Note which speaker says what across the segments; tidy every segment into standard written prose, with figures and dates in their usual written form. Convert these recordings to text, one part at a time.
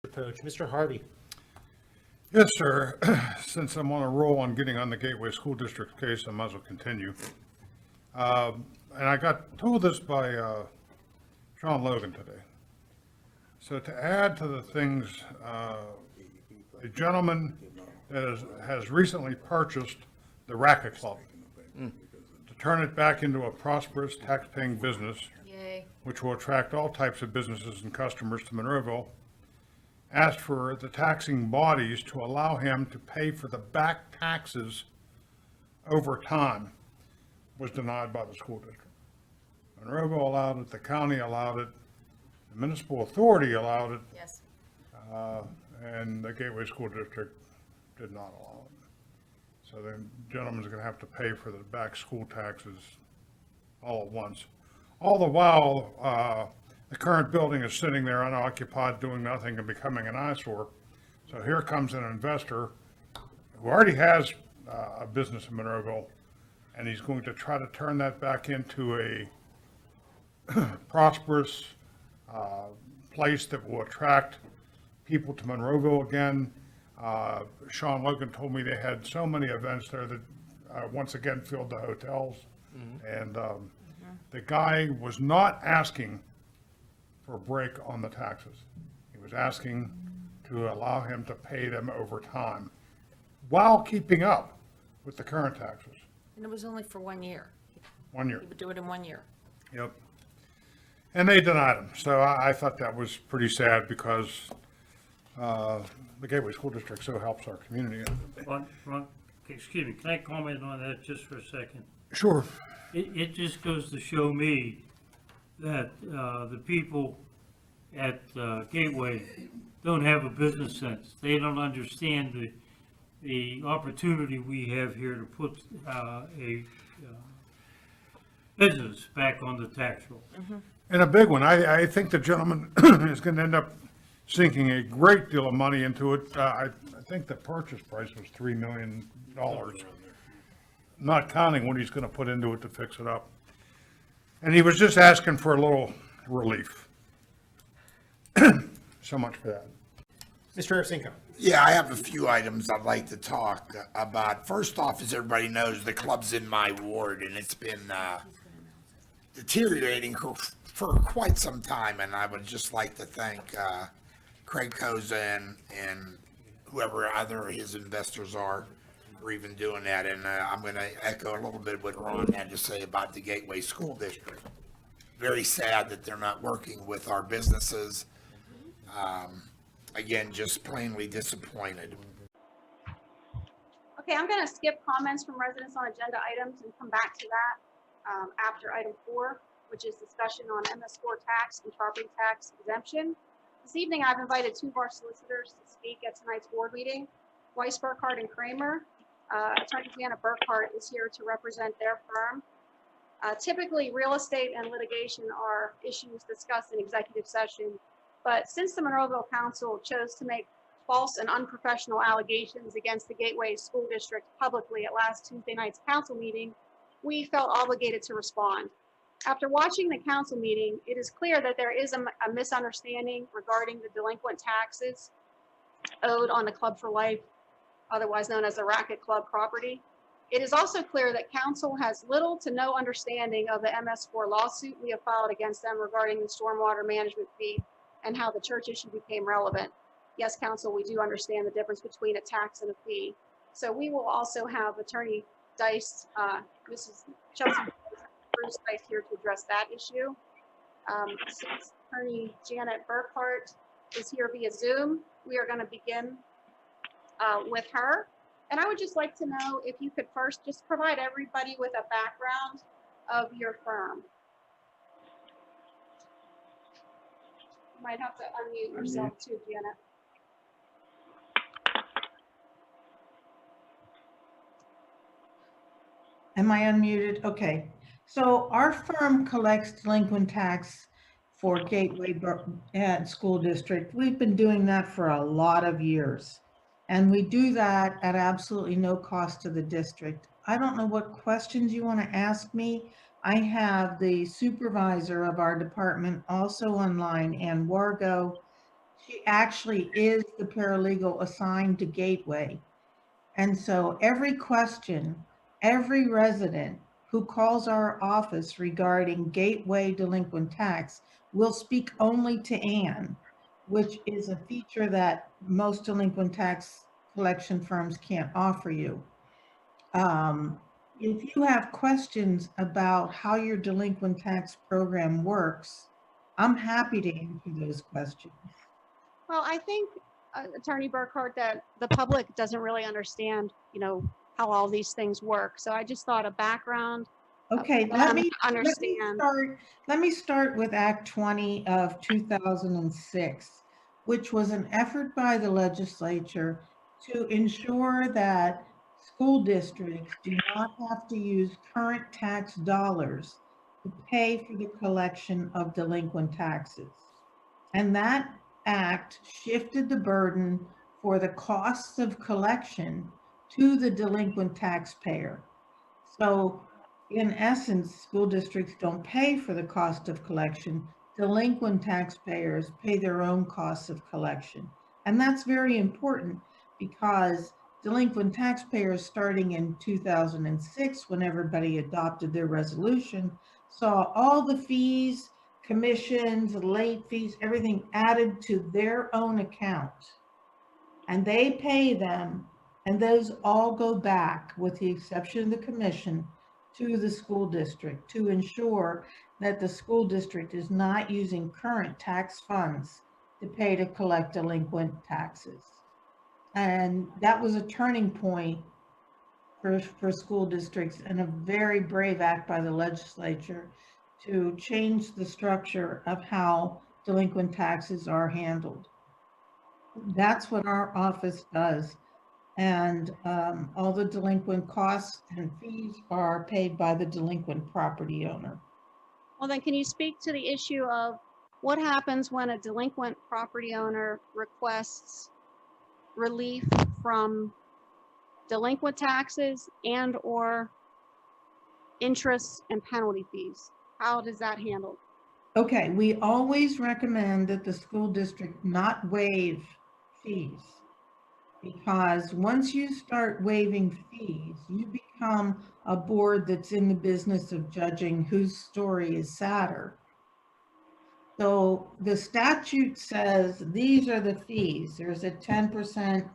Speaker 1: approach. Mr. Harvey.
Speaker 2: Yes, sir. Since I'm on a roll on getting on the Gateway School District case, I might as well continue. And I got told this by Sean Logan today. So to add to the things, a gentleman that has recently purchased the Racket Club to turn it back into a prosperous tax-paying business,
Speaker 3: Yay.
Speaker 2: which will attract all types of businesses and customers to Monroeville, asked for the taxing bodies to allow him to pay for the back taxes over time, was denied by the school district. Monroeville allowed it, the county allowed it, the municipal authority allowed it,
Speaker 3: Yes.
Speaker 2: and the Gateway School District did not allow it. So the gentleman's gonna have to pay for the back school taxes all at once. All the while, the current building is sitting there unoccupied, doing nothing and becoming an eyesore. So here comes an investor who already has a business in Monroeville, and he's going to try to turn that back into a prosperous place that will attract people to Monroeville again. Sean Logan told me they had so many events there that once again filled the hotels. And the guy was not asking for a break on the taxes. He was asking to allow him to pay them over time while keeping up with the current taxes.
Speaker 3: And it was only for 1 year.
Speaker 2: 1 year.
Speaker 3: He would do it in 1 year.
Speaker 2: Yep. And they denied him. So I thought that was pretty sad because the Gateway School District so helps our community.
Speaker 4: Excuse me, can I comment on that just for a second?
Speaker 2: Sure.
Speaker 4: It just goes to show me that the people at Gateway don't have a business sense. They don't understand the opportunity we have here to put a business back on the tax roll.
Speaker 2: And a big one. I think the gentleman is going to end up sinking a great deal of money into it. I think the purchase price was $3 million, not counting what he's going to put into it to fix it up. And he was just asking for a little relief. So much for that.
Speaker 1: Mr. Arsenko.
Speaker 5: Yeah, I have a few items I'd like to talk about. First off, as everybody knows, the club's in my ward, and it's been deteriorating for quite some time, and I would just like to thank Craig Koza and whoever other his investors are for even doing that. And I'm going to echo a little bit what Ron had to say about the Gateway School District. Very sad that they're not working with our businesses. Again, just plainly disappointed.
Speaker 6: Okay, I'm going to skip comments from residents on agenda items and come back to that after item 4, which is discussion on MS4 tax and property tax exemption. This evening, I've invited 2 of our solicitors to speak at tonight's board meeting, Weiss, Burkhardt, and Kramer. Attorney Janet Burkhardt is here to represent their firm. Typically, real estate and litigation are issues discussed in executive session, but since the Monroeville Council chose to make false and unprofessional allegations against the Gateway School District publicly at last Tuesday night's council meeting, we felt obligated to respond. After watching the council meeting, it is clear that there is a misunderstanding regarding the delinquent taxes owed on the Club for Life, otherwise known as the Racket Club property. It is also clear that council has little to no understanding of the MS4 lawsuit we have filed against them regarding the stormwater management fee and how the church issue became relevant. Yes, council, we do understand the difference between a tax and a fee. So we will also have Attorney Dice, Mrs. Chelsea Bruce Dice here to address that issue. Since Attorney Janet Burkhardt is here via Zoom, we are going to begin with her. And I would just like to know if you could first just provide everybody with a background of your firm. You might have to unmute yourself too, Janet.
Speaker 7: Am I unmuted? Okay. So our firm collects delinquent tax for Gateway School District. We've been doing that for a lot of years. And we do that at absolutely no cost to the district. I don't know what questions you want to ask me. I have the supervisor of our department also online, Ann Wargo. She actually is the paralegal assigned to Gateway. And so every question, every resident who calls our office regarding Gateway delinquent tax will speak only to Ann, which is a feature that most delinquent tax collection firms can't offer you. If you have questions about how your delinquent tax program works, I'm happy to answer those questions.
Speaker 6: Well, I think, Attorney Burkhart, that the public doesn't really understand, how all these things work. So I just thought a background.
Speaker 7: Okay,
Speaker 6: for them to understand.
Speaker 7: let me start with Act 20 of 2006, which was an effort by the legislature to ensure that school districts do not have to use current tax dollars to pay for the collection of delinquent taxes. And that act shifted the burden for the costs of collection to the delinquent taxpayer. So in essence, school districts don't pay for the cost of collection. Delinquent taxpayers pay their own costs of collection. And that's very important because delinquent taxpayers starting in 2006, when everybody adopted their resolution, saw all the fees, commissions, late fees, everything added to their own account. And they pay them, and those all go back, with the exception of the commission, to the school district to ensure that the school district is not using current tax funds to pay to collect delinquent taxes. And that was a turning point for school districts, and a very brave act by the legislature to change the structure of how delinquent taxes are handled. That's what our office does. And all the delinquent costs and fees are paid by the delinquent property owner.
Speaker 6: Well, then can you speak to the issue of what happens when a delinquent property owner requests relief from delinquent taxes and or interest and penalty fees? How does that handle?
Speaker 7: Okay, we always recommend that the school district not waive fees, because once you start waiving fees, you become a board that's in the business of judging whose story is sadder. So the statute says these are the fees. There's a 10%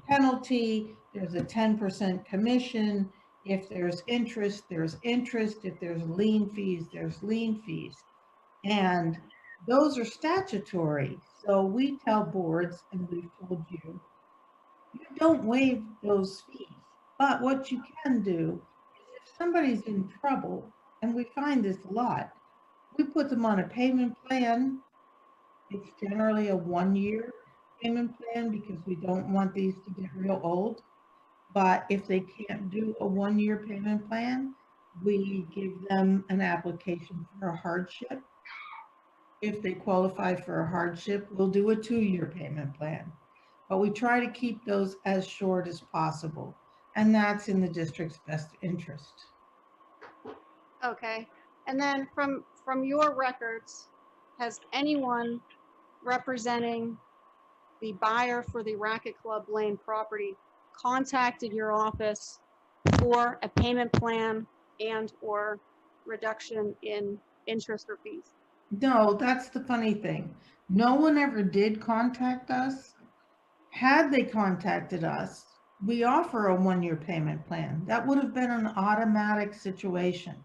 Speaker 7: penalty, there's a 10% commission. If there's interest, there's interest. If there's lien fees, there's lien fees. And those are statutory. So we tell boards, and we've told you, you don't waive those fees. But what you can do is, if somebody's in trouble, and we find this a lot, we put them on a payment plan. It's generally a 1-year payment plan because we don't want these to get real old. But if they can't do a 1-year payment plan, we give them an application for a hardship. If they qualify for a hardship, we'll do a 2-year payment plan. But we try to keep those as short as possible. And that's in the district's best interest.
Speaker 6: Okay. And then from your records, has anyone representing the buyer for the Racket Club Lane property contacted your office for a payment plan and or reduction in interest or fees?
Speaker 7: No, that's the funny thing. No one ever did contact us. Had they contacted us, we offer a 1-year payment plan. That would have been an automatic situation.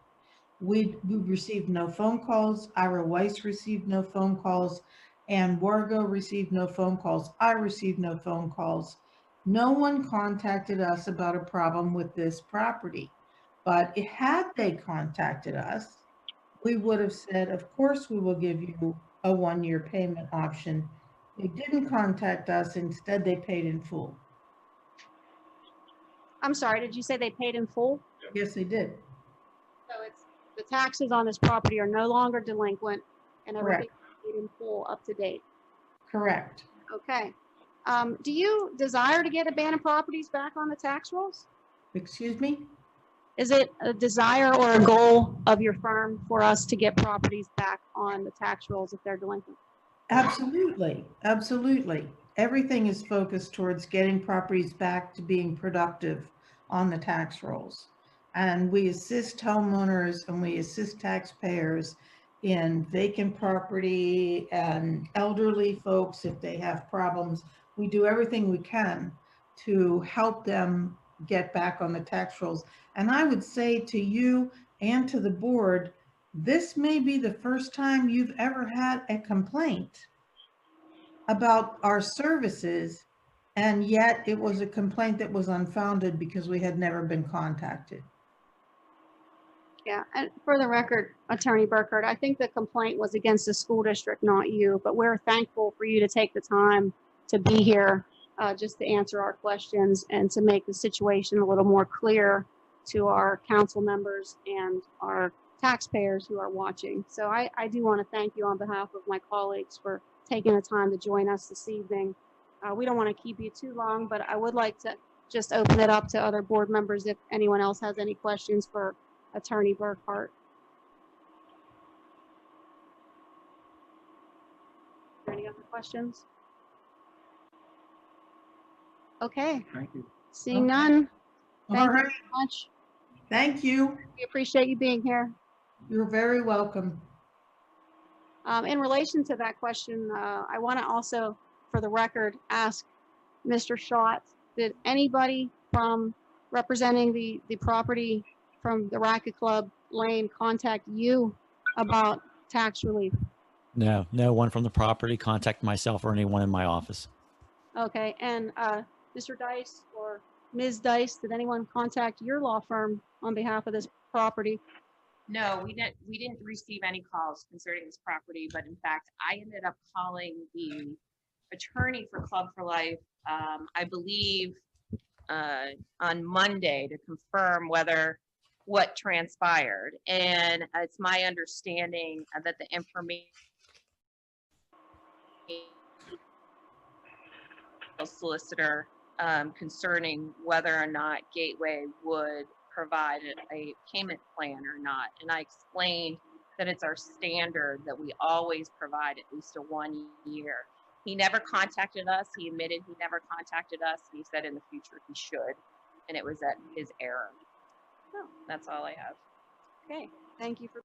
Speaker 7: We received no phone calls. Ira Weiss received no phone calls. And Wargo received no phone calls. I received no phone calls. No one contacted us about a problem with this property. But had they contacted us, we would have said, of course, we will give you a 1-year payment option. They didn't contact us. Instead, they paid in full.
Speaker 6: I'm sorry, did you say they paid in full?
Speaker 7: Yes, they did.
Speaker 6: So it's the taxes on this property are no longer delinquent and everything is paid in full, up to date.
Speaker 7: Correct.
Speaker 6: Okay. Do you desire to get abandoned properties back on the tax rolls?
Speaker 7: Excuse me?
Speaker 6: Is it a desire or a goal of your firm for us to get properties back on the tax rolls if they're delinquent?
Speaker 7: Absolutely, absolutely. Everything is focused towards getting properties back to being productive on the tax rolls. And we assist homeowners and we assist taxpayers in vacant property and elderly folks if they have problems. We do everything we can to help them get back on the tax rolls. And I would say to you and to the board, this may be the first time you've ever had a complaint about our services, and yet it was a complaint that was unfounded because we had never been contacted.
Speaker 6: Yeah, and for the record, Attorney Burkhardt, I think the complaint was against the school district, not you, but we're thankful for you to take the time to be here just to answer our questions and to make the situation a little more clear to our council members and our taxpayers who are watching. So I do want to thank you on behalf of my colleagues for taking the time to join us this evening. We don't want to keep you too long, but I would like to just open it up to other board members if anyone else has any questions for Attorney Burkhardt. Are there any other questions? Okay,
Speaker 4: Thank you.
Speaker 6: seeing
Speaker 7: Okay.
Speaker 6: none,
Speaker 7: All
Speaker 6: thank you
Speaker 7: right,
Speaker 6: very much.
Speaker 7: thank you.
Speaker 6: We appreciate you being here.
Speaker 7: You're very welcome.
Speaker 6: In relation to that question, I want to also, for the record, ask Mr. Schott, did anybody from representing the property from the Racket Club Lane contact you about tax relief?
Speaker 8: No, no one from the property contacted myself or anyone in my office.
Speaker 6: Okay, and Mr. Dice or Ms. Dice, did anyone contact your law firm on behalf of this property?
Speaker 9: No, we didn't receive any calls concerning this property, but in fact, I ended up calling the attorney for Club for Life, I believe, on Monday to confirm what transpired. And it's my understanding that the information solicitor concerning whether or not Gateway would provide a payment plan or not. And I explained that it's our standard that we always provide at least a 1 year. He never contacted us. He admitted he never contacted us. He said in the future he should, and it was at his error. So that's all I have.
Speaker 6: Okay, thank you for